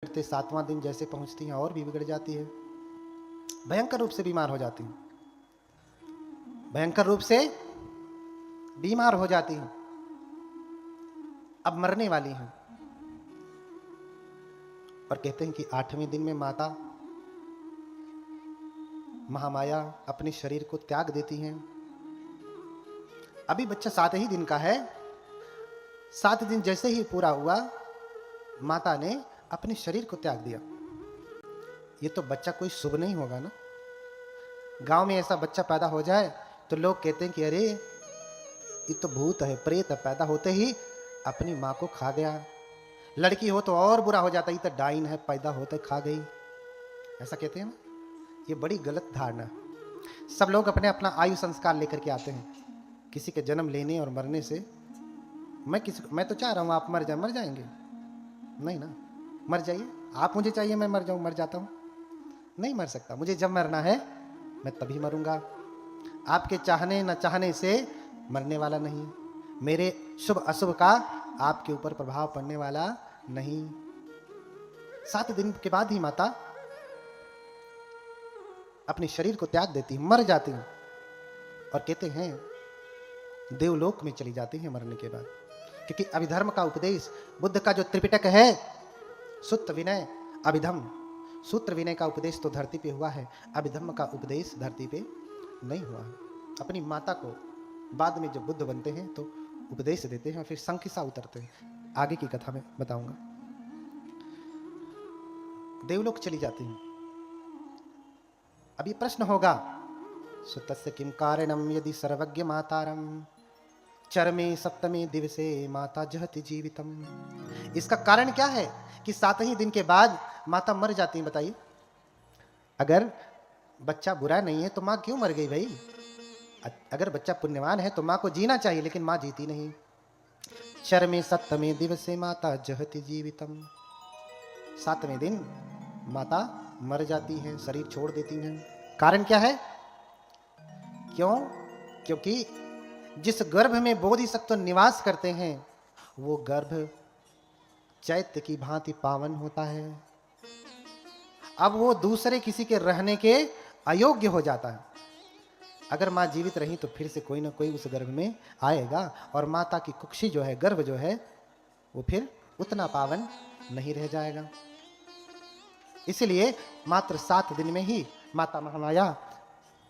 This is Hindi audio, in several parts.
बिगड़ते 7वां दिन जैसे पहुंचती हैं और भी बिगड़ जाती है, भयंकर रूप से बीमार हो जाती हैं, भयंकर रूप से बीमार हो जाती हैं, अब मरने वाली हैं। और कहते हैं कि 8वें दिन में माता महामाया अपने शरीर को त्याग देती हैं। अभी बच्चा 7 ही दिन का है, 7 दिन जैसे ही पूरा हुआ माता ने अपने शरीर को त्याग दिया। ये तो बच्चा कोई शुभ नहीं होगा ना। गांव में ऐसा बच्चा पैदा हो जाए तो लोग कहते हैं कि अरे ये तो भूत है, प्रेत है, पैदा होते ही अपनी माँ को खा गया। लड़की हो तो और बुरा हो जाता, ये तो डाइन है, पैदा होते खा गई, ऐसा कहते हैं ना। ये बड़ी गलत धारणा है। सब लोग अपने अपना आयु संस्कार लेकर के आते हैं। किसी के जन्म लेने और मरने से मैं तो चाह रहा हूँ आप मर जाएंगे नहीं ना, मर जाइए। आप मुझे चाहिए मैं मर जाऊं, मर जाता हूं, नहीं मर सकता। मुझे जब मरना है मैं तभी मरूंगा। आपके चाहने न चाहने से मरने वाला नहीं, मेरे शुभ अशुभ का आपके ऊपर प्रभाव पड़ने वाला नहीं। 7 दिन के बाद ही माता अपने शरीर को त्याग देती, मर जाती हैं। और कहते हैं देवलोक में चली जाती हैं मरने के बाद, क्योंकि अभिधर्म का उपदेश, बुद्ध का जो त्रिपिटक है सूत्र विनय अभिधम, सूत्र विनय का उपदेश तो धरती पे हुआ है, अभिधर्म का उपदेश धरती पे नहीं हुआ है। अपनी माता को बाद में जब बुद्ध बनते हैं तो उपदेश देते हैं और फिर संकिसा उतरते हैं। आगे की कथा में बताऊंगा। देवलोक चली जाती हैं। अब ये प्रश्न होगा, सुतस्य किम कारणम यदि सर्वज्ञ मातारम चरमे 7वें दिवसे माता जहति जीवितम। इसका कारण क्या है कि 7 ही दिन के बाद माता मर जाती है? बताइए, अगर बच्चा बुरा नहीं है तो माँ क्यों मर गई भाई? अगर बच्चा पुण्यवान है तो माँ को जीना चाहिए, लेकिन माँ जीती नहीं। चरमे 7वें दिवसे माता जहति जीवितम, 7वें दिन माता मर जाती है, शरीर छोड़ देती हैं। कारण क्या है? क्यों? क्योंकि जिस गर्भ में बोधिसत्व निवास करते हैं वो गर्भ चैत्य की भांति पावन होता है। अब वो दूसरे किसी के रहने के अयोग्य हो जाता है। अगर माँ जीवित रही तो फिर से कोई ना कोई उस गर्भ में आएगा और माता की कुक्षी जो है, गर्भ जो है, वो फिर उतना पावन नहीं रह जाएगा। इसलिए मात्र 7 दिन में ही माता महामाया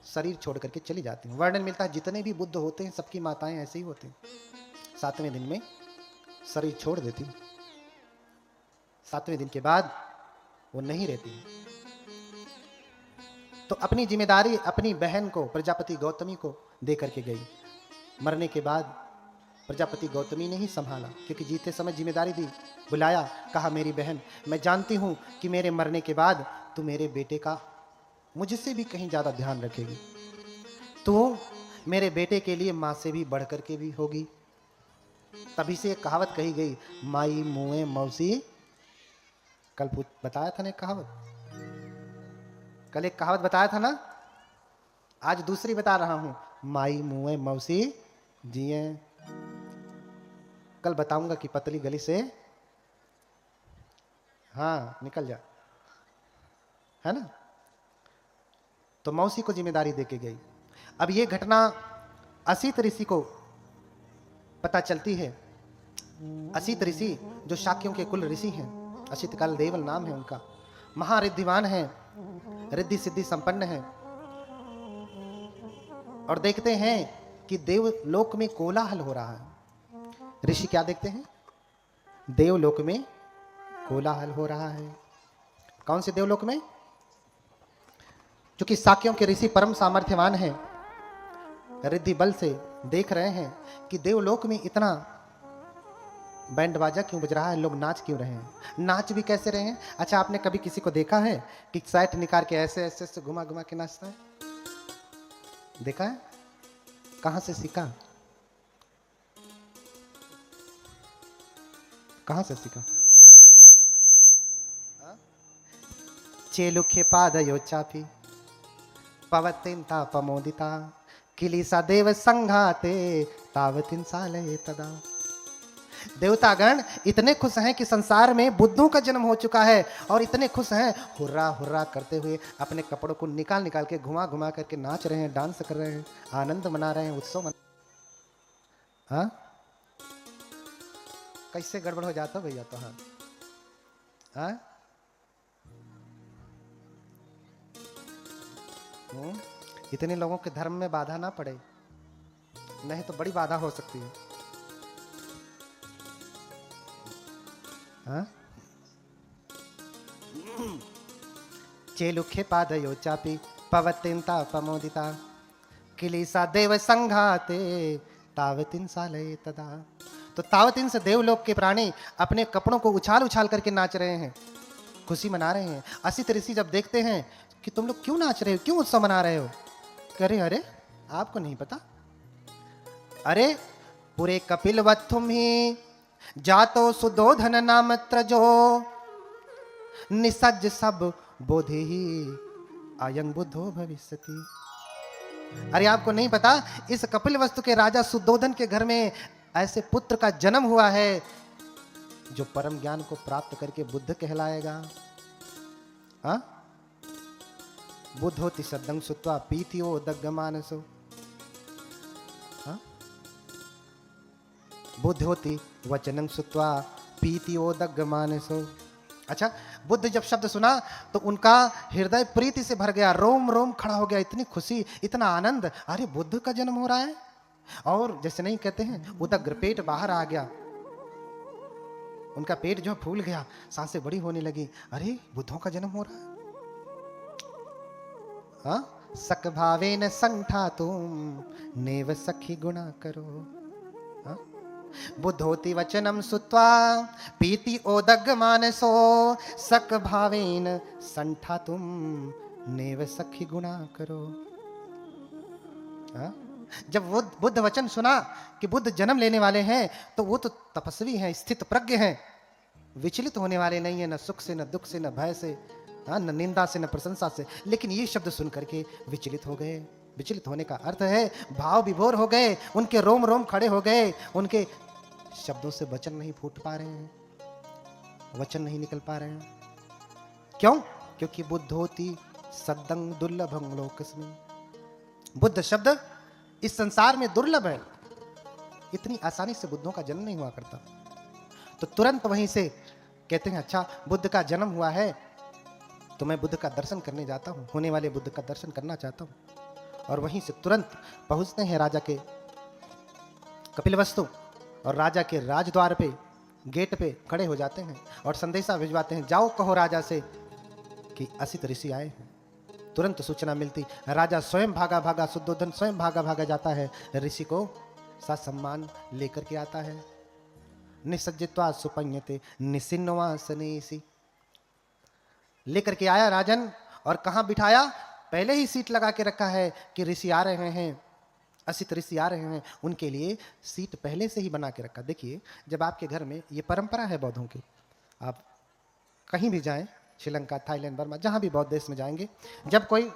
शरीर छोड़ करके चली जाती हैं। वर्णन मिलता है जितने भी बुद्ध होते हैं सबकी माताएं ऐसे ही होती हैं, 7वें दिन में शरीर छोड़ देती हैं। 7वें दिन के बाद वो नहीं रहती हैं। तो अपनी जिम्मेदारी अपनी बहन को, प्रजापति गौतमी को दे करके गई। मरने के बाद प्रजापति गौतमी ने ही संभाला, क्योंकि जीते समय जिम्मेदारी दी, बुलाया, कहा मेरी बहन मैं जानती हूं कि मेरे मरने के बाद तू मेरे बेटे का मुझसे भी कहीं ज्यादा ध्यान रखेगी, तो मेरे बेटे के लिए माँ से भी बढ़ करके भी होगी। तभी से एक कहावत कही गई, माई मुए मौसी। कल बताया था ना एक कहावत, कल एक कहावत बताया था ना, आज दूसरी बता रहा हूं, माई मुए मौसी जिए। कल बताऊंगा कि पतली गली से हाँ निकल जा, है ना। तो मौसी को जिम्मेदारी देके गई। अब ये घटना असित ऋषि को पता चलती है। असित ऋषि जो शाक्यों के कुल ऋषि हैं, असित काल देवल नाम है उनका, महारिद्धिवान है, रिद्धि सिद्धि संपन्न है। और देखते हैं कि देवलोक में कोलाहल हो रहा है। ऋषि क्या देखते हैं? देवलोक में कोलाहल हो रहा है। कौन से देवलोक में? क्योंकि शाक्यों के ऋषि परम सामर्थ्यवान हैं, रिद्धि बल से देख रहे हैं कि देवलोक में इतना बैंड बाजा क्यों बज रहा है, लोग नाच क्यों रहे हैं, नाच भी कैसे रहे हैं। अच्छा, आपने कभी किसी को देखा है कि सैट निकाल के ऐसे ऐसे ऐसे घुमा घुमा के नाचता है? देखा है? कहां से सीखा? कहां से सीखा? चेलुखे पादयो चापी पवतिन तापमोदिता किलिसा देव संघाते तावतिन सालये तदा। देवतागण इतने खुश हैं कि संसार में बुद्धों का जन्म हो चुका है, और इतने खुश हैं, हुर्रा हुर्रा करते हुए अपने कपड़ों को निकाल निकाल के घुमा घुमा करके नाच रहे हैं, डांस कर रहे हैं, आनंद मना रहे हैं, उत्सव मना। हाँ, कैसे गड़बड़ हो जाता भैया? तो हाँ, हाँ? इतने लोगों के धर्म में बाधा ना पड़े, नहीं तो बड़ी बाधा हो सकती है। हाँ? चेलुखे पादयो चापी पवतिंता पमोदिता किलीसा देव संघाते तावतिन सालय तदा। तो तावतिन से देवलोक के प्राणी अपने कपड़ों को उछाल उछाल करके नाच रहे हैं, खुशी मना रहे हैं। असित ऋषि जब देखते हैं कि तुम लोग क्यों नाच रहे हो, क्यों उत्सव मना रहे हो, कह रहे अरे आपको नहीं पता, अरे पूरे कपिलवत तुम ही जातो सुदोधन नाम त्रजो निसज्ज सब बोधे ही अयं बुद्धो भविष्यति। अरे आपको नहीं पता, इस कपिल वस्तु के राजा सुदोधन के घर में ऐसे पुत्र का जन्म हुआ है जो परम ज्ञान को प्राप्त करके बुद्ध कहलाएगा। हाँ, बुद्धोति सद्दं सुत्वा पीतियो दग्गमानसो। हाँ, बुद्धोति वचनं सुत्वा पीतियो दग्गमानसो। अच्छा, बुद्ध जब शब्द सुना तो उनका हृदय प्रीति से भर गया, रोम रोम खड़ा हो गया, इतनी खुशी, इतना आनंद, अरे बुद्ध का जन्म हो रहा है। और जैसे नहीं कहते हैं, उदग्र पेट बाहर आ गया, उनका पेट जो फूल गया, सांसें बड़ी होने लगी, अरे बुद्धों का जन्म हो रहा है। हाँ, सक भावेन संठा तुम नेव सखी गुणा करो। हाँ? बुद्धोति वचनम सुत्वा पीति ओदग्ग मानसो सक भावेन संठा तुम नेव सखी गुणा करो। हाँ? जब वो बुद्ध वचन सुना कि बुद्ध जन्म लेने वाले हैं, तो वो तो तपस्वी हैं, स्थित प्रज्ञ हैं, विचलित होने वाले नहीं है, न सुख से, न दुख से, न भय से, हाँ, न निंदा से, न प्रशंसा से। लेकिन ये शब्द सुन करके विचलित हो गए। विचलित होने का अर्थ है भाव विभोर हो गए, उनके रोम रोम खड़े हो गए, उनके शब्दों से वचन नहीं फूट पा रहे हैं, वचन नहीं निकल पा रहे हैं। क्यों? क्योंकि बुद्धोति सद्दं दुर्लभं लोकस्मिन्। बुद्ध शब्द इस संसार में दुर्लभ है, इतनी आसानी से बुद्धों का जन्म नहीं हुआ करता। तो तुरंत वहीं से कहते हैं, अच्छा बुद्ध का जन्म हुआ है तो मैं बुद्ध का दर्शन करने जाता हूं, होने वाले बुद्ध का दर्शन करना चाहता हूं। और वहीं से तुरंत पहुंचते हैं राजा के कपिलवस्तु, और राजा के राजद्वार पे, गेट पे खड़े हो जाते हैं और संदेशा भिजवाते हैं, जाओ कहो राजा से कि असित ऋषि आए हैं। तुरंत सूचना मिलती, राजा स्वयं भागा भागा, सुद्धोधन स्वयं भागा भागा जाता है, ऋषि को ससम्मान लेकर के आता है। निसज्जित्वा सुपन्यते निसिन्नवासनेसि, लेकर के आया राजन, और कहां बिठाया? पहले ही सीट लगा के रखा है कि ऋषि आ रहे हैं, असित ऋषि आ रहे हैं, उनके लिए सीट पहले से ही बना के रखा। देखिए, जब आपके घर में, ये परंपरा है बौद्धों की, आप कहीं भी जाएं, श्रीलंका, थाईलैंड, बर्मा, जहां भी बौद्ध देश में जाएंगे, जब कोई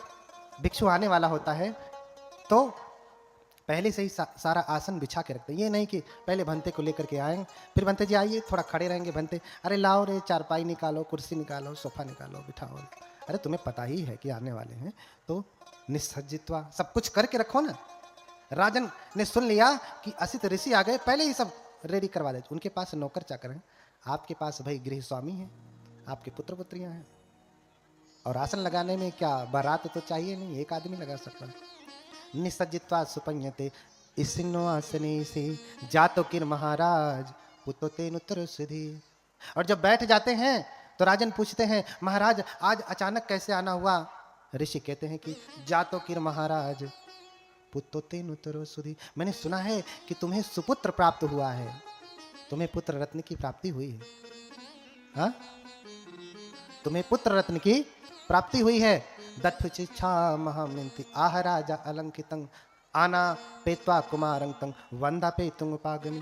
भिक्षु आने वाला होता है तो पहले से ही सारा आसन बिछा के रखते हैं। ये नहीं कि पहले भंते को लेकर के आए, फिर भंते जी आइए, थोड़ा खड़े रहेंगे, भंते अरे लाओ रे चारपाई निकालो, कुर्सी निकालो, सोफा निकालो, बिठाओ। अरे तुम्हें पता ही है कि आने वाले हैं, तो निसज्जित्वा सब कुछ करके रखो ना। राजन ने सुन लिया कि असित ऋषि आ गए, पहले ही सब रेडी करवा देते। उनके पास नौकर चाकर हैं, आपके पास भाई गृह स्वामी हैं, आपके पुत्र पुत्रियां हैं, और आसन लगाने में क्या बारात तो चाहिए नहीं, एक आदमी लगा सकता है। निसज्जित्वा सुपन्यते इसिन्नवासनेसि जातो किर महाराज पुतो तेनुत्तर सुधि। और जब बैठ जाते हैं तो राजन पूछते हैं, महाराज आज अचानक कैसे आना हुआ? ऋषि कहते हैं कि जातो किर महाराज पुतो तेनुत्तर सुधि, मैंने सुना है कि तुम्हें सुपुत्र प्राप्त हुआ है, तुम्हें पुत्र रत्न की प्राप्ति हुई है। हाँ, तुम्हें पुत्र रत्न की प्राप्ति हुई है। दत्तचिच्छा महामिंति आह राजा अलंकितं आना पेत्वा कुमारं तं वंदा पे तुंग पागनि।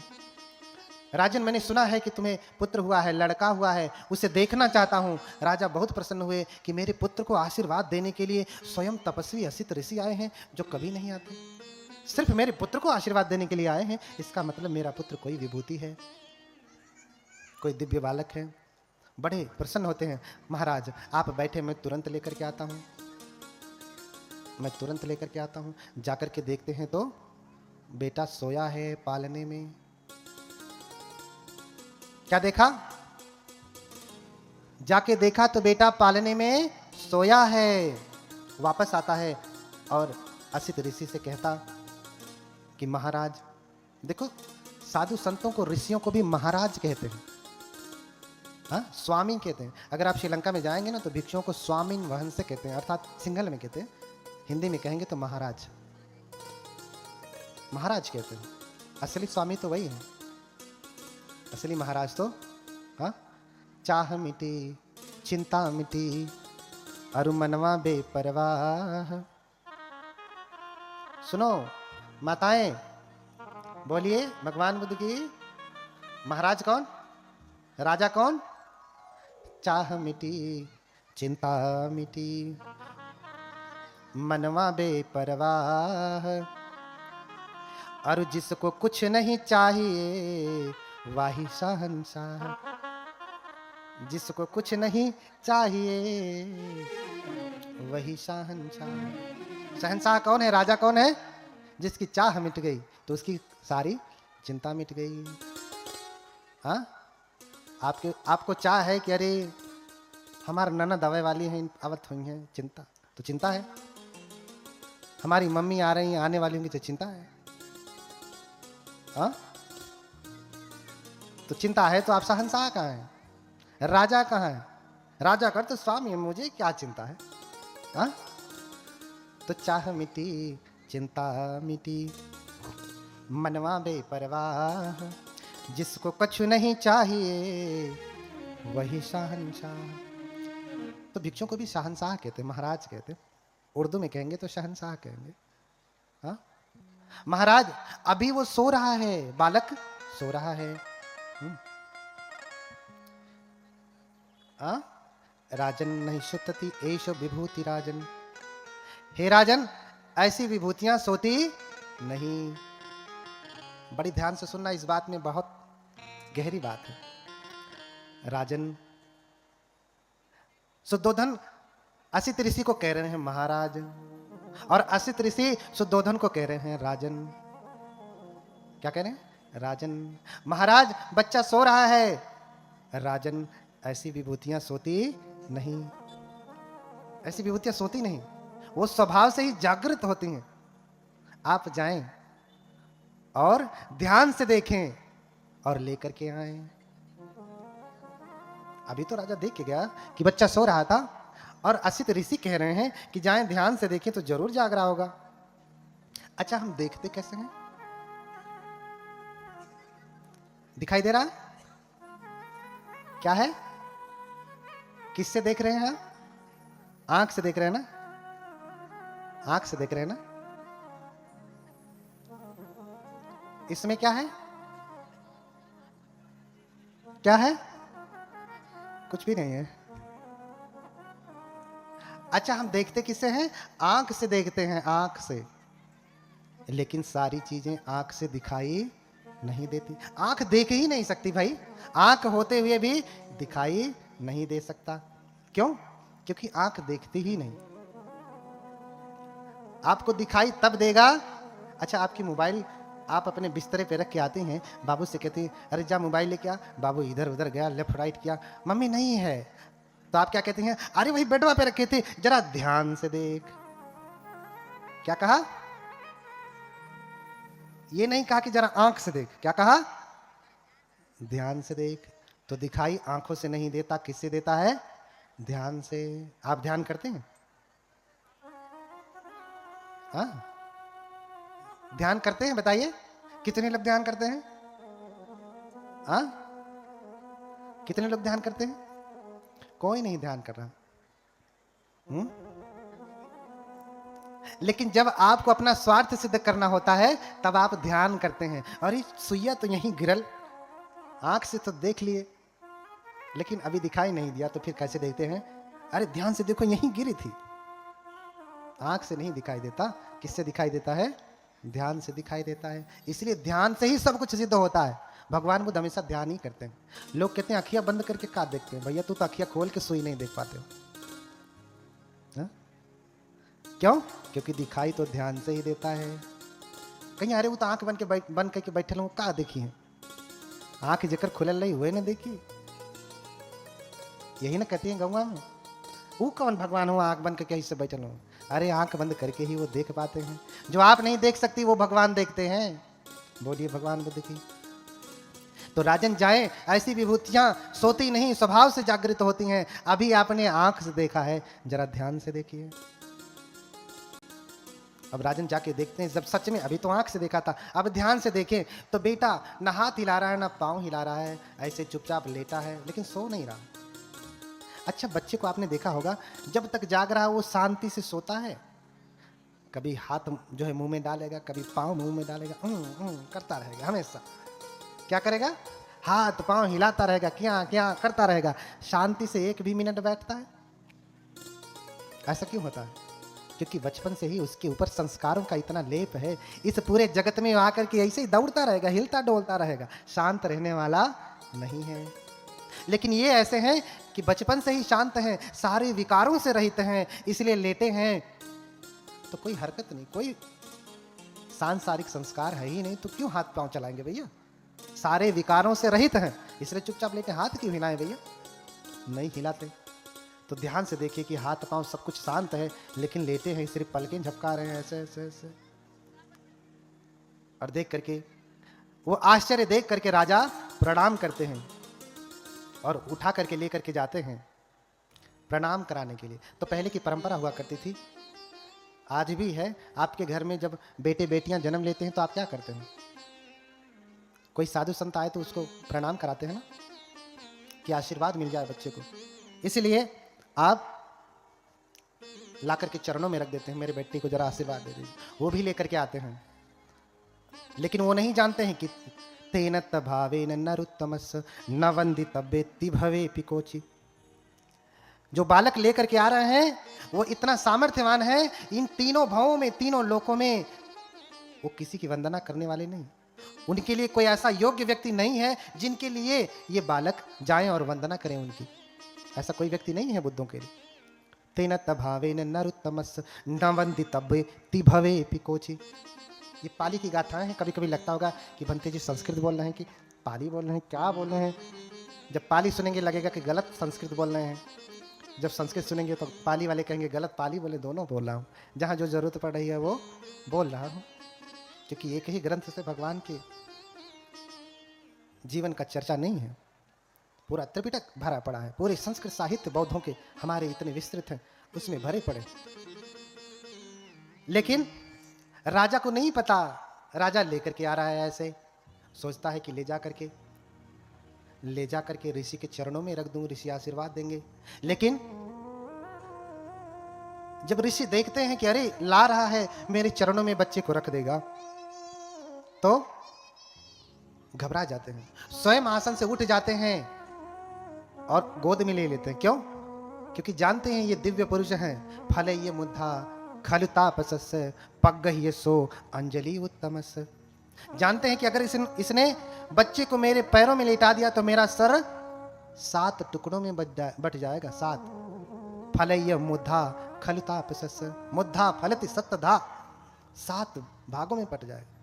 राजन, मैंने सुना है कि तुम्हें पुत्र हुआ है, लड़का हुआ है, उसे देखना चाहता हूँ। राजा बहुत प्रसन्न हुए कि मेरे पुत्र को आशीर्वाद देने के लिए स्वयं तपस्वी असित ऋषि आए हैं, जो कभी नहीं आते। सिर्फ मेरे पुत्र को आशीर्वाद देने के लिए आए हैं, इसका मतलब मेरा पुत्र कोई विभूति है। कोई दिव्य बालक है, बड़े प्रसन्न होते हैं। महाराज आप बैठे, मैं तुरंत लेकर के आता हूँ, मैं तुरंत लेकर के आता हूँ। जाकर के देखते हैं तो बेटा सोया है पालने में। क्या देखा? जाके देखा तो बेटा पालने में सोया है। वापस आता है और असित ऋषि से कहता कि महाराज देखो, साधु संतों को, ऋषियों को भी महाराज कहते हैं, हाँ, स्वामी कहते हैं। अगर आप श्रीलंका में जाएंगे ना तो भिक्षुओं को स्वामीन वहन से कहते हैं, अर्थात सिंहल में कहते हैं, हिंदी में कहेंगे तो महाराज, महाराज कहते हैं। असली स्वामी तो वही है, असली महाराज तो, हाँ, चाह मिटी चिंता मिटी अरु मनवा बेपरवाह। सुनो माताएं, बोलिए भगवान बुद्ध की। महाराज कौन? राजा कौन? चाह मिटी चिंता मिटी मनवा बेपरवाह। और जिसको कुछ नहीं चाहिए वाही शहंशाह। जिसको कुछ नहीं चाहिए वही शहंशाह। शहंशाह कौन है? राजा कौन है? जिसकी चाह मिट गई तो उसकी सारी चिंता मिट गई। हाँ, आपको चाह है कि अरे हमारा ननद दवाई वाली है, आवत हुई है, चिंता तो चिंता है। हमारी मम्मी आ रही हैं, आने वाली होंगी तो चिंता है। हाँ, तो चिंता है तो आप शहंशाह कहाँ हैं? राजा कहाँ है? राजा कर तो स्वामी, मुझे क्या चिंता है? हाँ, तो चाह मिटी चिंता मिटी मनवा बेपरवाह। जिसको कुछ नहीं चाहिए वही शहंशाह। तो भिक्षुओं को भी शहंशाह कहते हैं, महाराज कहते हैं। उर्दू में कहेंगे तो शहंशाह कहेंगे। हाँ, महाराज अभी वो सो रहा है, बालक सो रहा है। राजन नहीं सुतती ऐशो विभूति राजन। हे राजन, ऐसी विभूतियां सोती नहीं। बड़ी ध्यान से सुनना, इस बात में बहुत गहरी बात है। राजन, शुद्धोधन असित ऋषि को कह रहे हैं महाराज, और असित ऋषि शुद्धोधन को कह रहे हैं राजन। क्या कह रहे हैं? राजन। महाराज बच्चा सो रहा है। राजन, ऐसी विभूतियां सोती नहीं, ऐसी विभूतियां सोती नहीं, वो स्वभाव से ही जागृत होती हैं। आप जाएं और ध्यान से देखें और लेकर के आए। अभी तो राजा देख के गया कि बच्चा सो रहा था, और असित ऋषि कह रहे हैं कि जाएं ध्यान से देखें तो जरूर जाग रहा होगा। अच्छा, हम देखते कैसे हैं? दिखाई दे रहा है? क्या है? किससे देख रहे हैं? आंख से देख रहे हैं ना? आंख से देख रहे हैं ना? इसमें क्या है? क्या है? कुछ भी नहीं है। अच्छा, हम देखते किससे हैं? आंख से देखते हैं, आंख से। लेकिन सारी चीजें आंख से दिखाई नहीं देती। आंख देख ही नहीं सकती भाई, आंख होते हुए भी दिखाई नहीं दे सकता। क्यों? क्योंकि आंख देखती ही नहीं। आपको दिखाई तब देगा। अच्छा, आपकी मोबाइल आप अपने बिस्तरे पे रख के आते हैं, बाबू से कहते हैं अरे जा मोबाइल लेके आ। बाबू इधर उधर गया, लेफ्ट राइट किया, मम्मी नहीं है। तो आप क्या कहते हैं? अरे वही बेडवा पे रखे थे, जरा ध्यान से देख। क्या कहा? ये नहीं कहा कि जरा आंख से देख, क्या कहा? ध्यान से देख। तो दिखाई आंखों से नहीं देता, किससे देता है? ध्यान से। आप ध्यान करते हैं? हाँ, ध्यान करते हैं? बताइए कितने लोग ध्यान करते हैं? हाँ, कितने लोग ध्यान करते हैं? कोई नहीं ध्यान कर रहा। लेकिन जब आपको अपना स्वार्थ सिद्ध करना होता है तब आप ध्यान करते हैं। और ये सुइया तो यहीं गिरल, आंख से तो देख लिए लेकिन अभी दिखाई नहीं दिया, तो फिर कैसे देखते हैं? अरे ध्यान से देखो, यहीं गिरी थी। आंख से नहीं दिखाई देता, किससे दिखाई देता है? ध्यान से दिखाई देता है। इसलिए ध्यान से ही सब कुछ सिद्ध होता है। भगवान बुद्ध हमेशा ध्यान ही करते हैं। लोग कहते हैं अखियां बंद करके क्या देखते हैं? भैया तू तो अखियां खोल के सुई नहीं देख पाते हो। हा? क्यों? क्योंकि दिखाई तो ध्यान से ही देता है। कहीं अरे वो तो आंख बंद करके बैठे लोग का देखी है? आंख जेकर खुलल रही हुए ना देखी। यही ना कहती है गौवा में, वो कौन भगवान हो आंख बंद करके ऐसे बैठे हो? अरे आंख बंद करके ही वो देख पाते हैं। जो आप नहीं देख सकती वो भगवान देखते हैं। बोलिए भगवान बुद्ध की। तो राजन जाए, ऐसी विभूतियां सोती नहीं, स्वभाव से जागृत होती हैं। अभी आपने आंख से देखा है, जरा ध्यान से देखिए। अब राजन जाके देखते हैं, जब सच में अभी तो आंख से देखा था, अब ध्यान से देखें तो बेटा ना हाथ हिला रहा है ना पांव हिला रहा है, ऐसे चुपचाप लेटा है लेकिन सो नहीं रहा। अच्छा, बच्चे को आपने देखा होगा जब तक जाग रहा है वो शांति से सोता है। कभी हाथ जो है मुंह में डालेगा, कभी पांव मुंह में डालेगा, करता रहेगा हमेशा। क्या करेगा? हाथ पांव हिलाता रहेगा, क्या क्या करता रहेगा। शांति से एक भी मिनट बैठता है? ऐसा क्यों होता है? क्योंकि बचपन से ही उसके ऊपर संस्कारों का इतना लेप है। इस पूरे जगत में आकर के ऐसे ही दौड़ता रहेगा, हिलता डोलता रहेगा, शांत रहने वाला नहीं है। लेकिन ये ऐसे हैं कि बचपन से ही शांत हैं, सारे विकारों से रहित हैं, इसलिए लेटे हैं तो कोई हरकत नहीं, कोई सांसारिक संस्कार है ही नहीं, तो क्यों हाथ पांव चलाएंगे भैया? सारे विकारों से रहित हैं, इसलिए चुपचाप लेटे। हाथ क्यों हिलाएं भैया? नहीं हिलाते। तो ध्यान से देखिए कि हाथ पांव सब कुछ शांत है, लेकिन लेटे हैं, सिर्फ पलकें झपका रहे हैं ऐसे ऐसे ऐसे। और देख करके वो आश्चर्य देख करके राजा प्रणाम करते हैं और उठा करके लेकर के जाते हैं प्रणाम कराने के लिए। तो पहले की परंपरा हुआ करती थी, आज भी है। आपके घर में जब बेटे बेटियां जन्म लेते हैं तो आप क्या करते हैं? कोई साधु संत आए तो उसको प्रणाम कराते हैं ना, कि आशीर्वाद मिल जाए बच्चे को। इसलिए आप ला करके चरणों में रख देते हैं, मेरे बेटी को जरा आशीर्वाद दे दीजिए। वो भी लेकर के आते हैं, लेकिन वो नहीं जानते हैं कि तेन भावेन नरुत्तमस् न वंदितव्येति भवे पिकोचि। जो बालक लेकर के आ रहे हैं वो इतना सामर्थ्यवान है, इन तीनों भावों में, तीनों लोकों में वो किसी की वंदना करने वाले नहीं। उनके लिए कोई ऐसा योग्य व्यक्ति नहीं है जिनके लिए ये बालक जाएं और वंदना करें उनकी। ऐसा कोई व्यक्ति नहीं है बुद्धों के लिए। तेन भावेन नरुत्तमस् न वंदितव्येति भवे पिकोचि। ये पाली की गाथाएं हैं। कभी कभी लगता होगा कि बनते जी संस्कृत बोल रहे हैं कि पाली बोल रहे हैं, क्या बोल रहे हैं। जब पाली सुनेंगे लगेगा कि गलत संस्कृत बोल रहे हैं, जब संस्कृत सुनेंगे तो पाली वाले कहेंगे गलत पाली बोले। दोनों बोल रहा हूँ, जहाँ जो जरूरत पड़ रही है वो बोल रहा हूँ, क्योंकि एक ही ग्रंथ से भगवान के जीवन का चर्चा नहीं है। पूरा त्रिपिटक भरा पड़ा है, पूरे संस्कृत साहित्य बौद्धों के हमारे इतने विस्तृत हैं, उसमें भरे पड़े। लेकिन राजा को नहीं पता, राजा लेकर के आ रहा है, ऐसे सोचता है कि ले जा करके ऋषि के चरणों में रख दूं, ऋषि आशीर्वाद देंगे। लेकिन जब ऋषि देखते हैं कि अरे ला रहा है, मेरे चरणों में बच्चे को रख देगा, तो घबरा जाते हैं, स्वयं आसन से उठ जाते हैं और गोद में ले लेते हैं। क्यों? क्योंकि जानते हैं ये दिव्य पुरुष हैं। फल ये मुद्धा खलुतापस पग्गह्य सो अंजलि उत्तमस। जानते हैं कि अगर इसने बच्चे को मेरे पैरों में लेटा दिया तो मेरा सर 7 टुकड़ों में बट जाएगा। 7 फलय मुद्धा खलुतापस, मुद्धा फलति सत्तधा, 7 भागों में बट जाएगा।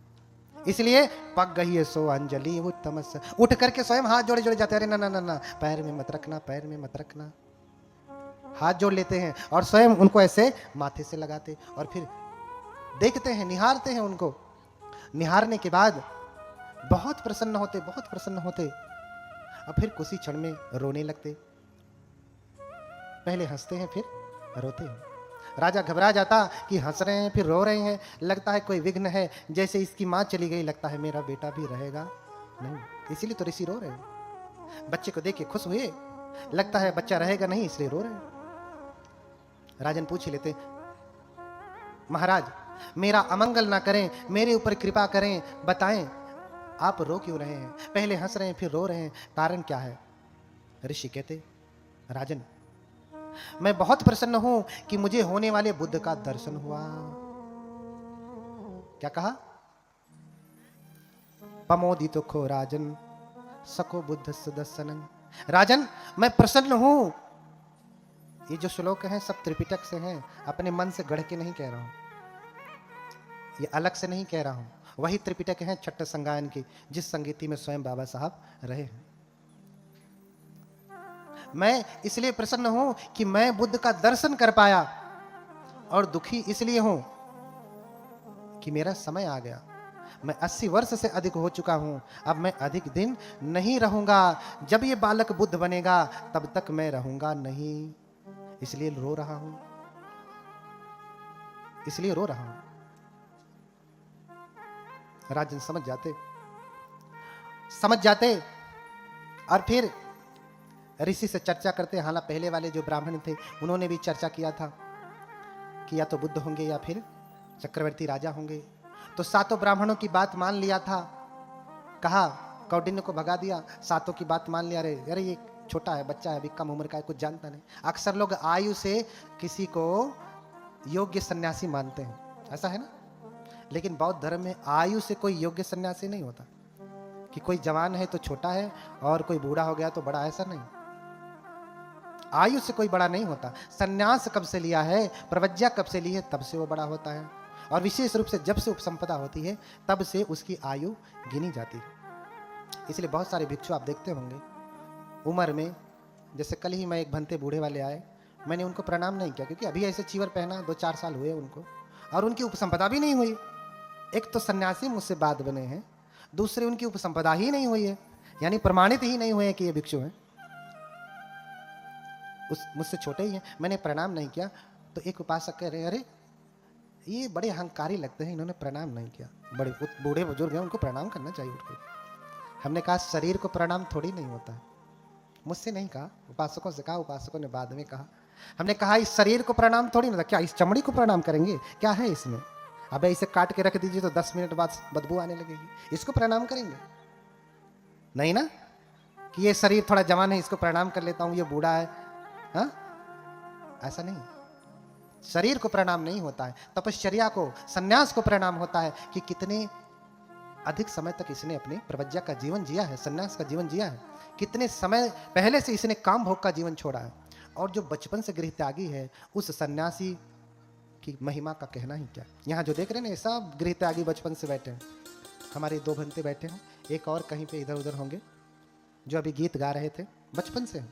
इसलिए पग्गह्य सो अंजलि उत्तमस। उठ करके स्वयं हाथ जोड़े जोड़े जाते हैं, अरे ना ना ना, पैर में मत रखना, पैर में मत रखना। हाथ जोड़ लेते हैं और स्वयं उनको ऐसे माथे से लगाते और फिर देखते हैं, निहारते हैं उनको। निहारने के बाद बहुत प्रसन्न होते, बहुत प्रसन्न होते, और फिर कुछ ही क्षण में रोने लगते। पहले हंसते हैं फिर रोते हैं। राजा घबरा जाता कि हंस रहे हैं फिर रो रहे हैं, लगता है कोई विघ्न है, जैसे इसकी मां चली गई, लगता है मेरा बेटा भी रहेगा नहीं, इसीलिए तो ऋषि रो रहे हैं। बच्चे को देख के खुश हुए, लगता है बच्चा रहेगा नहीं, इसलिए रो रहे हैं। राजन पूछ लेते, महाराज मेरा अमंगल ना करें, मेरे ऊपर कृपा करें, बताएं आप रो क्यों रहे हैं? पहले हंस रहे हैं फिर रो रहे हैं, कारण क्या है? ऋषि कहते, राजन मैं बहुत प्रसन्न हूं कि मुझे होने वाले बुद्ध का दर्शन हुआ। क्या कहा? पमोदितो खो राजन सको बुद्ध सुदर्शनम। राजन, मैं प्रसन्न हूं। ये जो श्लोक हैं सब त्रिपिटक से हैं, अपने मन से गढ़ के नहीं कह रहा हूं, ये अलग से नहीं कह रहा हूं। वही त्रिपिटक हैं छठ संगायन की, जिस संगीति में स्वयं बाबा साहब रहे हैं। मैं इसलिए प्रसन्न हूं कि मैं बुद्ध का दर्शन कर पाया, और दुखी इसलिए हूं कि मेरा समय आ गया। मैं 80 वर्ष से अधिक हो चुका हूं, अब मैं अधिक दिन नहीं रहूंगा। जब ये बालक बुद्ध बनेगा तब तक मैं रहूंगा नहीं, इसलिए रो रहा हूं, इसलिए रो रहा हूं। राजन समझ जाते और फिर ऋषि से चर्चा करते। हालांकि पहले वाले जो ब्राह्मण थे उन्होंने भी चर्चा किया था कि या तो बुद्ध होंगे या फिर चक्रवर्ती राजा होंगे। तो सातों ब्राह्मणों की बात मान लिया था, कहा कौंडिन्य को भगा दिया, सातों की बात मान लिया। अरे ये छोटा है, बच्चा है, अभी कम उम्र का है, कुछ जानता नहीं। अक्सर लोग आयु से किसी को योग्य सन्यासी मानते हैं, ऐसा है ना। लेकिन बौद्ध धर्म में आयु से कोई योग्य सन्यासी नहीं होता, कि कोई जवान है तो छोटा है और कोई बूढ़ा हो गया तो बड़ा, ऐसा नहीं। आयु से कोई बड़ा नहीं होता। सन्यास कब से लिया है, प्रवज्ञा कब से ली है, तब से वो बड़ा होता है। और विशेष रूप से जब से उपसंपदा होती है तब से उसकी आयु गिनी जाती है। इसलिए बहुत सारे भिक्षु आप देखते होंगे उम्र में, जैसे कल ही मैं एक भंते बूढ़े वाले आए, मैंने उनको प्रणाम नहीं किया, क्योंकि अभी ऐसे चीवर पहना, 2-4 साल हुए उनको, और उनकी उपसंपदा भी नहीं हुई। एक तो सन्यासी मुझसे बाद बने हैं, दूसरे उनकी उपसंपदा ही नहीं हुई है, यानी प्रमाणित ही नहीं हुए कि ये भिक्षु हैं, मुझसे छोटे ही हैं। मैंने प्रणाम नहीं किया तो एक उपासक कह रहे, अरे ये बड़े अहंकारी लगते हैं, इन्होंने प्रणाम नहीं किया। बड़े बूढ़े बुजुर्ग हैं, उनको प्रणाम करना चाहिए उठकर। हमने कहा शरीर को प्रणाम थोड़ी नहीं होता है। मुझसे नहीं कहा, उपासकों से कहा, उपासकों ने बाद में कहा। हमने कहा इस शरीर को प्रणाम थोड़ी नहीं होता, क्या इस चमड़ी को प्रणाम करेंगे, क्या है इसमें। अब इसे काट के रख दीजिए तो 10 मिनट बाद बदबू आने लगेगी, इसको प्रणाम करेंगे नहीं ना। कि ये शरीर थोड़ा जवान है, इसको प्रणाम कर लेता हूं, ये बूढ़ा है, हाँ, ऐसा नहीं। शरीर को प्रणाम नहीं होता है, तपश्चर्या को, सन्यास को प्रणाम होता है कि कितने अधिक समय तक इसने अपने प्रवज्ञा का जीवन जिया है, सन्यास का जीवन जिया है, कितने समय पहले से इसने काम भोग का जीवन छोड़ा है। और जो बचपन से गृह त्यागी है, उस सन्यासी की महिमा का कहना ही क्या। यहाँ जो देख रहे हैं ना, सब गृह त्यागी बचपन से बैठे हैं। हमारे 2 भंते बैठे हैं, एक और कहीं पे इधर उधर होंगे, जो अभी गीत गा रहे थे, बचपन से।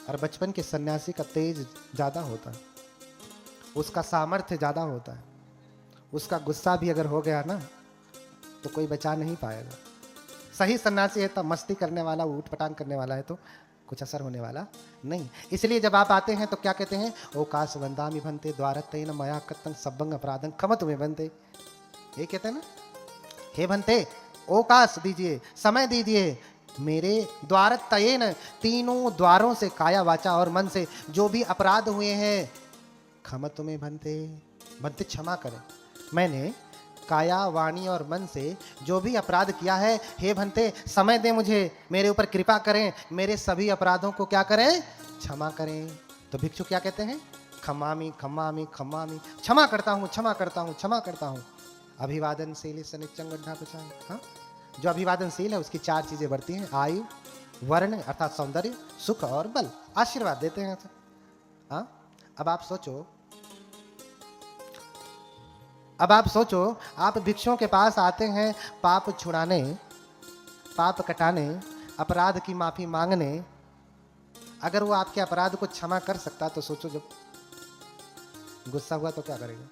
और बचपन के सन्यासी का तेज ज्यादा होता है, उसका सामर्थ्य ज्यादा होता है, उसका गुस्सा भी अगर हो गया ना तो कोई बचा नहीं पाएगा। सही सन्यासी है तो मस्ती करने वाला, ऊट पटांग करने वाला है तो कुछ असर होने वाला नहीं। इसलिए जब आप आते हैं तो क्या कहते हैं, ओ काश वंदामि भंते द्वारत्तेन मया कृतं सब्बंग अपराधं खमतु मे भंते। ये कहते हैं ना, हे भंते ओकाश दीजिए, समय दीजिए, मेरे द्वारत्तेन, तीनों द्वारों से, काया वाचा और मन से जो भी अपराध हुए हैं, खमतु मे भंते, भंते क्षमा करें। मैंने काया वाणी और मन से जो भी अपराध किया है, हे भंते समय दे मुझे, मेरे ऊपर कृपा करें, मेरे सभी अपराधों को क्या करें, क्षमा करें। तो भिक्षु क्या कहते हैं, खमामि खमामि खमामि, क्षमा करता हूँ, क्षमा करता हूँ, क्षमा करता हूँ। अभिवादनशील सनिच्चं गड्ढा कुचाम। हाँ, जो अभिवादनशील है उसकी 4 चीजें बढ़ती हैं, आयु, वर्ण अर्थात सौंदर्य, सुख और बल, आशीर्वाद देते हैं। हाँ, अब आप सोचो, आप भिक्षुओं के पास आते हैं पाप छुड़ाने, पाप कटाने, अपराध की माफी मांगने। अगर वो आपके अपराध को क्षमा कर सकता तो सोचो जब गुस्सा हुआ तो क्या करेगा।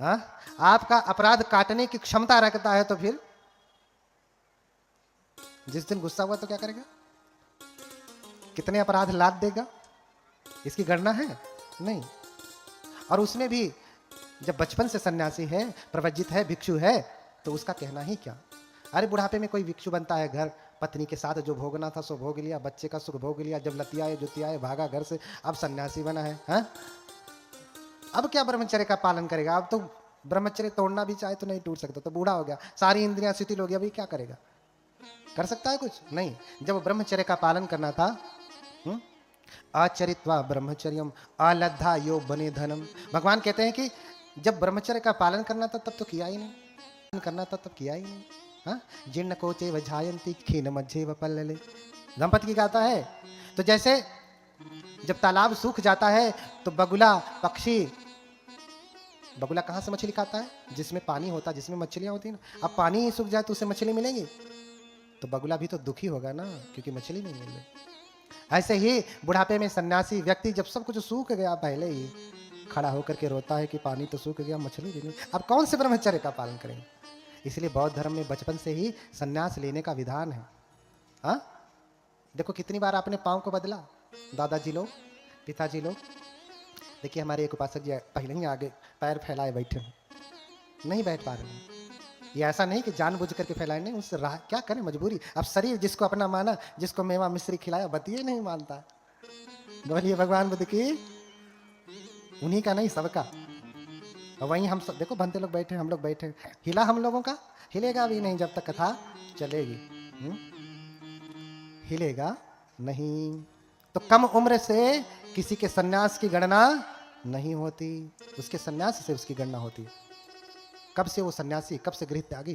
हाँ, आपका अपराध काटने की क्षमता रखता है तो फिर जिस दिन गुस्सा हुआ तो क्या करेगा, कितने अपराध लाद देगा, इसकी गणना है नहीं। और उसमें भी जब बचपन से सन्यासी है, प्रवज्जित है, भिक्षु है, तो उसका कहना ही क्या। अरे बुढ़ापे में कोई भिक्षु बनता है, घर पत्नी के साथ जो भोगना था सो भोग लिया, बच्चे का सुख भोग लिया, जब लतियाए जुतियाए भागा घर से, अब सन्यासी बना है। हाँ? अब क्या ब्रह्मचर्य का पालन करेगा, अब तो ब्रह्मचर्य तोड़ना भी चाहे तो नहीं टूट सकता, तो बूढ़ा हो गया, सारी इंद्रियां शिथिल हो गया, अभी क्या करेगा, कर सकता है कुछ नहीं। जब ब्रह्मचर्य का पालन करना था, आचरित्वा ब्रह्मचर्यम अलब्धा यो बने धनम। भगवान कहते हैं कि जब ब्रह्मचर्य का पालन करना था तब तो किया ही नहीं, करना था तब किया ही नहीं। हाँ, जीर्ण कोचे वजायंती खीन मज्जे व पल्लले, दंपति की गाता है। तो जैसे जब तालाब सूख जाता है तो बगुला पक्षी, बगुला कहाँ से मछली खाता है? जिसमें पानी होता है, जिसमें मछलियां होती है ना। अब पानी ही सूख जाए तो उसे मछली मिलेगी? तो बगुला भी तो दुखी होगा ना, क्योंकि मछली नहीं मिल रही। ऐसे ही बुढ़ापे में सन्यासी व्यक्ति जब सब कुछ सूख गया, पहले ही खड़ा होकर के रोता है कि पानी तो सूख गया, मछली भी नहीं, अब कौन से ब्रह्मचर्य का पालन करेंगे? इसलिए बौद्ध धर्म में बचपन से ही सन्यास लेने का विधान है। हाँ, देखो कितनी बार आपने पाँव को बदला, दादाजी लोग, पिताजी लोग। देखिए हमारे एक उपासक जी पहले ही आगे पैर फैलाए बैठे हैं, नहीं बैठ पा रहे हैं। ये ऐसा नहीं कि जानबूझ करके फैलाए, नहीं, उससे राह क्या करें, मजबूरी। अब शरीर जिसको अपना माना, जिसको मेवा मिश्री खिलाया, बतिए नहीं मानता। बोलिए भगवान बुद्ध की, उन्हीं का नहीं सबका। और वहीं हम सब देखो, बनते लोग बैठे, हम लोग बैठे, हिला हम लोगों का? हिलेगा भी नहीं जब तक कथा चलेगी। हिलेगा नहीं। तो कम उम्र से किसी के सन्यास की गणना नहीं होती, उसके सन्यास से उसकी गणना होती। कब से वो सन्यासी, कब से गृह त्यागी,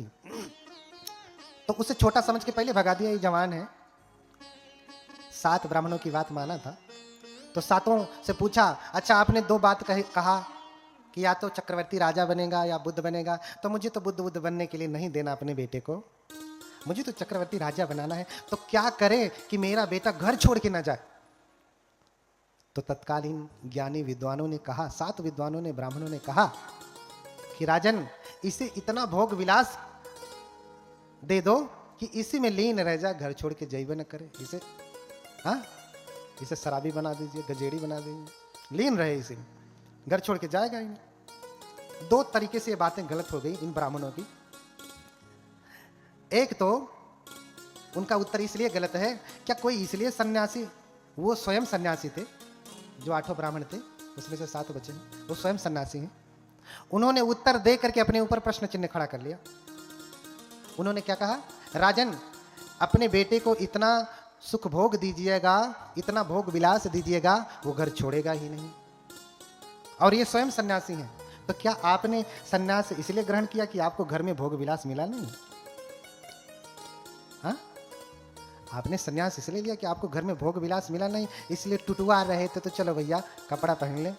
तो उसे छोटा समझ के पहले भगा दिया। ये जवान है, 7 ब्राह्मणों की बात माना था, तो 7ओं से पूछा, अच्छा आपने 2 बात कहा कि या तो चक्रवर्ती राजा बनेगा या बुद्ध बनेगा, तो मुझे तो बुद्ध बनने के लिए नहीं देना अपने बेटे को, मुझे तो चक्रवर्ती राजा बनाना है। तो क्या करे कि मेरा बेटा घर छोड़ के ना जाए? तो तत्कालीन ज्ञानी विद्वानों ने कहा, 7 विद्वानों ने, ब्राह्मणों ने कहा कि राजन, इसे इतना भोग विलास दे दो कि इसी में लीन रह जाए, घर छोड़ के जैव न करे। इसे हाँ, इसे शराबी बना दीजिए, गजेड़ी बना दीजिए, लीन रहे इसी में, घर छोड़ के जाएगा ही नहीं। 2 तरीके से ये बातें गलत हो गई इन ब्राह्मणों की। एक तो उनका उत्तर इसलिए गलत है, क्या कोई इसलिए सन्यासी, वो स्वयं सन्यासी थे, जो 8 ब्राह्मण थे उसमें से 7 बचे हैं, वो स्वयं सन्यासी हैं। उन्होंने उत्तर दे करके अपने ऊपर प्रश्न चिन्ह खड़ा कर लिया। उन्होंने क्या कहा, राजन अपने बेटे को इतना सुख भोग दीजिएगा, इतना भोग विलास दीजिएगा, वो घर छोड़ेगा ही नहीं। और ये स्वयं सन्यासी हैं, तो क्या आपने सन्यास इसलिए ग्रहण किया कि आपको घर में भोग विलास मिला नहीं? हाँ, आपने सन्यास इसलिए लिया कि आपको घर में भोग विलास मिला नहीं, इसलिए टुटुआ रहे थे, तो चलो भैया कपड़ा पहन ले।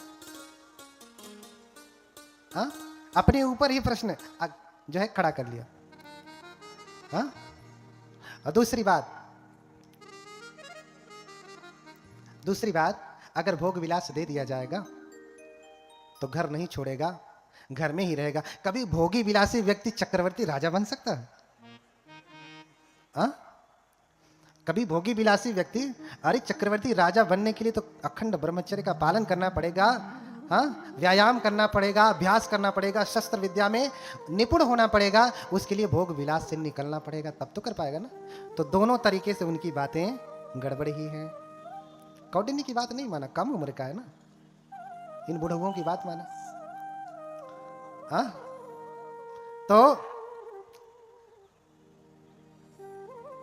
हाँ, अपने ऊपर ही प्रश्न जो है खड़ा कर लिया। हाँ, और दूसरी बात, अगर भोग विलास दे दिया जाएगा तो घर नहीं छोड़ेगा, घर में ही रहेगा। कभी भोगी विलासी व्यक्ति चक्रवर्ती राजा बन सकता है? हाँ, कभी भोगी विलासी व्यक्ति, अरे चक्रवर्ती राजा बनने के लिए तो अखंड ब्रह्मचर्य का पालन करना पड़ेगा। हाँ, व्यायाम करना पड़ेगा, अभ्यास करना पड़ेगा, शस्त्र विद्या में निपुण होना पड़ेगा, उसके लिए भोग विलास से निकलना पड़ेगा, तब तो कर पाएगा ना। तो दोनों तरीके से उनकी बातें गड़बड़ ही हैं। कौंडिन्य की बात नहीं माना, कम उम्र का है ना, इन बुढ़उओं की बात माना। हाँ, तो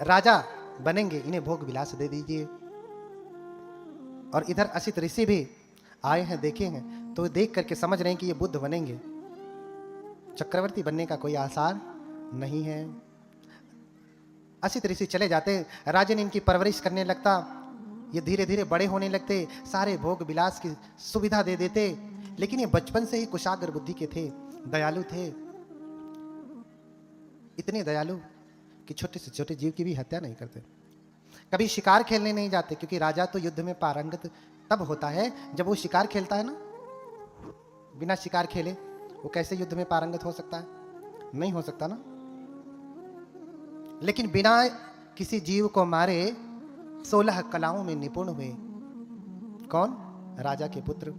राजा बनेंगे, इन्हें भोग विलास दे दीजिए। और इधर असित ऋषि भी आए हैं, देखे हैं, तो देख करके समझ रहे हैं कि ये बुद्ध बनेंगे, चक्रवर्ती बनने का कोई आसार नहीं है। असित ऋषि चले जाते, राजन इनकी परवरिश करने लगता, ये धीरे धीरे बड़े होने लगते, सारे भोग विलास की सुविधा दे देते। लेकिन ये बचपन से ही कुशाग्र बुद्धि के थे, दयालु थे, इतने दयालु कि छोटे से छोटे जीव की भी हत्या नहीं करते। कभी शिकार खेलने नहीं जाते, क्योंकि राजा तो युद्ध में पारंगत तब होता है जब वो शिकार खेलता है ना, बिना शिकार खेले वो कैसे युद्ध में पारंगत हो सकता है? नहीं हो सकता ना। लेकिन बिना किसी जीव को मारे 16 कलाओं में निपुण हुए। कौन? राजा के पुत्र।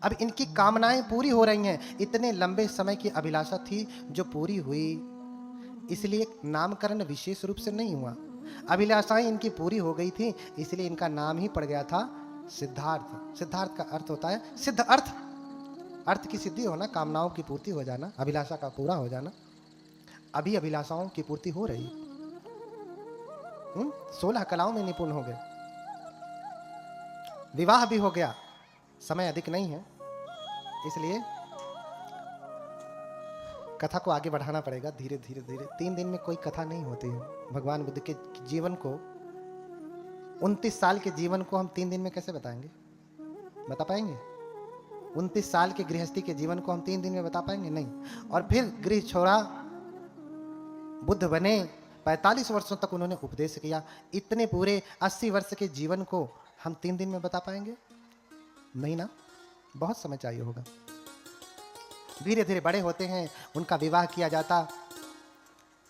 अब इनकी कामनाएं पूरी हो रही हैं, इतने लंबे समय की अभिलाषा थी जो पूरी हुई, इसलिए नामकरण विशेष रूप से नहीं हुआ। अभिलाषाएं इनकी पूरी हो गई थी, इसलिए इनका नाम ही पड़ गया था सिद्धार्थ। सिद्धार्थ का अर्थ होता है सिद्ध अर्थ, अर्थ की सिद्धि होना, कामनाओं की पूर्ति हो जाना, अभिलाषा का पूरा हो जाना। अभी अभिलाषाओं की पूर्ति हो रही। 16 कलाओं में निपुण हो गए, विवाह भी हो गया, समय अधिक नहीं है, इसलिए कथा को आगे बढ़ाना पड़ेगा धीरे धीरे धीरे। 3 दिन में कोई कथा नहीं होती है। भगवान बुद्ध के जीवन को, 29 साल के जीवन को हम 3 दिन में कैसे बताएंगे? बता पाएंगे? 29 साल के गृहस्थी के जीवन को हम 3 दिन में बता पाएंगे? नहीं। और फिर गृह छोड़ा, बुद्ध बने, 45 वर्षों तक उन्होंने उपदेश किया। इतने पूरे 80 वर्ष के जीवन को हम 3 दिन में बता पाएंगे? नहीं ना, बहुत समय चाहिए होगा। धीरे धीरे बड़े होते हैं, उनका विवाह किया जाता।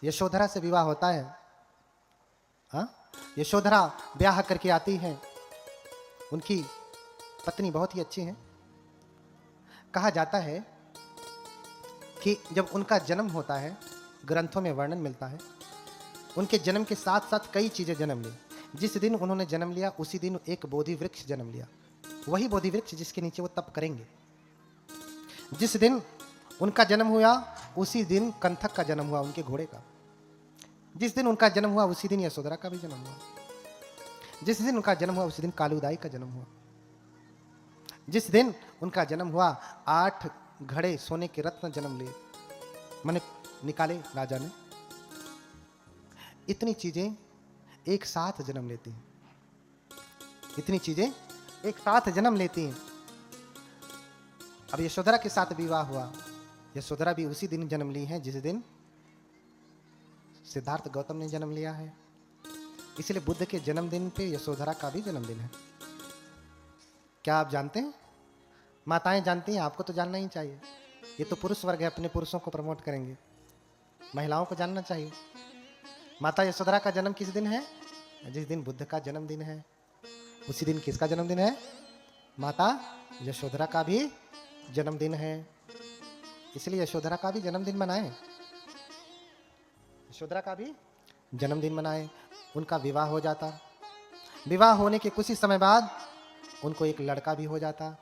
यशोधरा से विवाह होता है। हाँ, यशोधरा ब्याह करके आती है। उनकी पत्नी बहुत ही अच्छी है। कहा जाता है कि जब उनका जन्म होता है, ग्रंथों में वर्णन मिलता है, उनके जन्म के साथ साथ कई चीजें जन्म ली। जिस दिन उन्होंने जन्म लिया उसी दिन एक बोधि वृक्ष जन्म लिया। वही बोधि वृक्ष जिसके नीचे वो तप करेंगे। जिस दिन उनका जन्म हुआ उसी दिन कंथक का जन्म हुआ, उनके घोड़े का। जिस दिन उनका जन्म हुआ उसी दिन यशोधरा का भी जन्म हुआ। जिस दिन उनका जन्म हुआ उसी दिन कालूदाई का जन्म हुआ। जिस दिन उनका जन्म हुआ 8 घड़े सोने के रत्न जन्म लिए, मैंने निकाले राजा ने। इतनी चीजें एक साथ जन्म लेती हैं। इतनी चीजें एक साथ जन्म लेती हैं। अब यशोधरा के साथ विवाह हुआ। यशोधरा भी उसी दिन जन्म ली है जिस दिन सिद्धार्थ गौतम ने जन्म लिया है। इसलिए बुद्ध के जन्मदिन पे यशोधरा का भी जन्मदिन है। क्या आप जानते हैं? माताएं जानती हैं, आपको तो जानना ही चाहिए। ये तो पुरुष वर्ग है, अपने पुरुषों को प्रमोट करेंगे। महिलाओं को जानना चाहिए। माता यशोधरा का जन्म किस दिन है? जिस दिन बुद्ध का जन्मदिन है उसी दिन किसका जन्मदिन है? माता यशोधरा का भी जन्मदिन है। इसलिए यशोधरा का भी जन्मदिन मनाएं। यशोधरा का भी जन्मदिन मनाएं। उनका विवाह हो जाता। विवाह होने के कुछ ही समय बाद उनको एक लड़का भी हो जाता।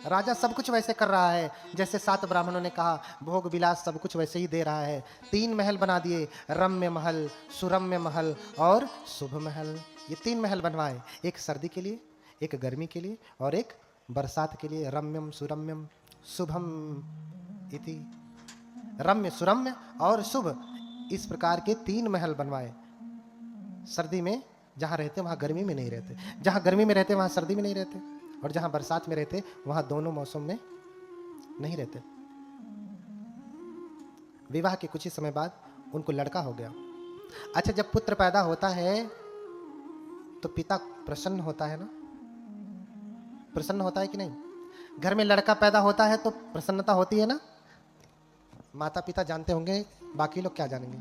राजा सब कुछ वैसे कर रहा है जैसे 7 ब्राह्मणों ने कहा। भोग विलास सब कुछ वैसे ही दे रहा है। 3 महल बना दिए, रम्य महल, सुरम्य महल और शुभ महल। ये 3 महल बनवाए, एक सर्दी के लिए, एक गर्मी के लिए और एक बरसात के लिए। रम्यम सुरम्यम शुभम इति। रम्य, सुरम्य और शुभ, इस प्रकार के 3 महल बनवाए। सर्दी में जहां रहते वहां गर्मी में नहीं रहते, जहां गर्मी में रहते वहां सर्दी में नहीं रहते, और जहां बरसात में रहते वहां दोनों मौसम में नहीं रहते। विवाह के कुछ ही समय बाद उनको लड़का हो गया। अच्छा, जब पुत्र पैदा होता है तो पिता प्रसन्न होता है ना? प्रसन्न होता है कि नहीं? घर में लड़का पैदा होता है तो प्रसन्नता होती है ना? माता पिता जानते होंगे, बाकी लोग क्या जानेंगे।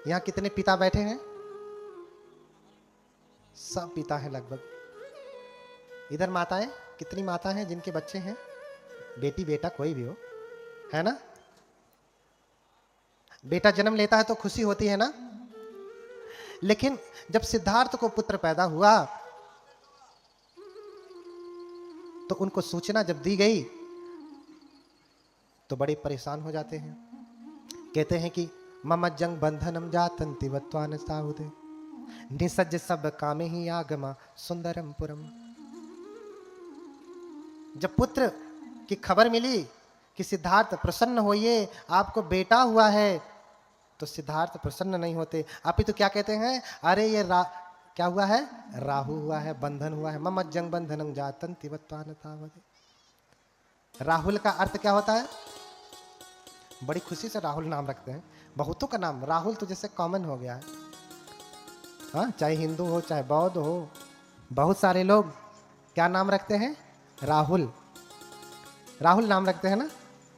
यहां कितने पिता बैठे हैं? सब पिता हैं लगभग। इधर माताएं, कितनी माता हैं जिनके बच्चे हैं? बेटी बेटा कोई भी हो, है ना? बेटा जन्म लेता है तो खुशी होती है ना? लेकिन जब सिद्धार्थ को पुत्र पैदा हुआ तो उनको सूचना जब दी गई तो बड़े परेशान हो जाते हैं। कहते हैं कि ममज्जंग बंधनम जातंति वत्वान साहुदे निसज्ज सब कामे ही आगमा सुंदरम पुरम। जब पुत्र की खबर मिली कि सिद्धार्थ प्रसन्न होइए, आपको बेटा हुआ है, तो सिद्धार्थ प्रसन्न नहीं होते। आप ही तो क्या कहते हैं? अरे ये क्या हुआ है? राहु हुआ है, बंधन हुआ है। ममज्जंग बंधनम जातंति वत्वान साहुदे। राहुल का अर्थ क्या होता है? बड़ी खुशी से राहुल नाम रखते हैं। बहुतों का नाम राहुल तो जैसे कॉमन हो गया है। हाँ, चाहे हिंदू हो चाहे बौद्ध हो, बहुत सारे लोग क्या नाम रखते हैं? राहुल। राहुल नाम रखते हैं ना?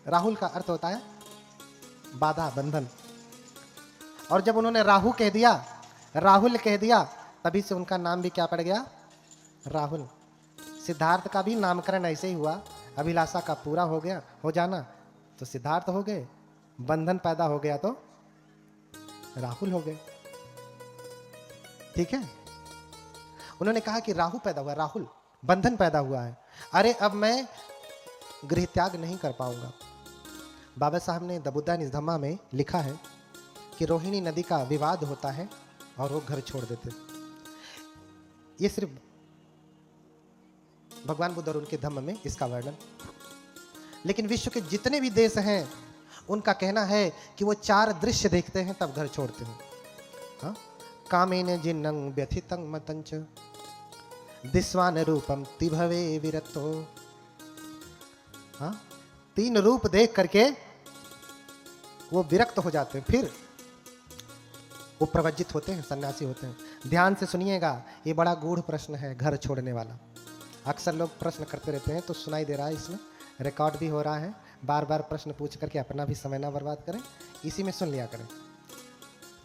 राहुल का अर्थ होता है बाधा, बंधन। और जब उन्होंने राहु कह दिया, राहुल कह दिया, तभी से उनका नाम भी क्या पड़ गया? राहुल। सिद्धार्थ का भी नामकरण ऐसे ही हुआ। अभिलाषा का पूरा हो गया, हो जाना तो सिद्धार्थ हो गए, बंधन पैदा हो गया तो राहुल हो गए। ठीक है? उन्होंने कहा कि राहु पैदा हुआ, राहुल, बंधन पैदा हुआ है। अरे अब मैं गृह त्याग नहीं कर पाऊंगा। बाबा साहब ने द बुद्धा निधम्मा में लिखा है कि रोहिणी नदी का विवाद होता है और वो घर छोड़ देते। ये सिर्फ भगवान बुद्ध और उनके धम्म में इसका वर्णन। लेकिन विश्व के जितने भी देश हैं उनका कहना है कि वो 4 दृश्य देखते हैं तब घर छोड़ते हैं। हाँ, कामेन जिन्नं व्यथितं मतंच दिस्वान रूपम तिभवे विरक्तो। हाँ, 3 रूप देख करके वो विरक्त हो जाते हैं, फिर वो प्रवज्जित होते हैं, सन्यासी होते हैं। ध्यान से सुनिएगा, ये बड़ा गूढ़ प्रश्न है घर छोड़ने वाला। अक्सर लोग प्रश्न करते रहते हैं, तो सुनाई दे रहा है, इसमें रिकॉर्ड भी हो रहा है। बार बार प्रश्न पूछ करके अपना भी समय ना बर्बाद करें, इसी में सुन लिया करें।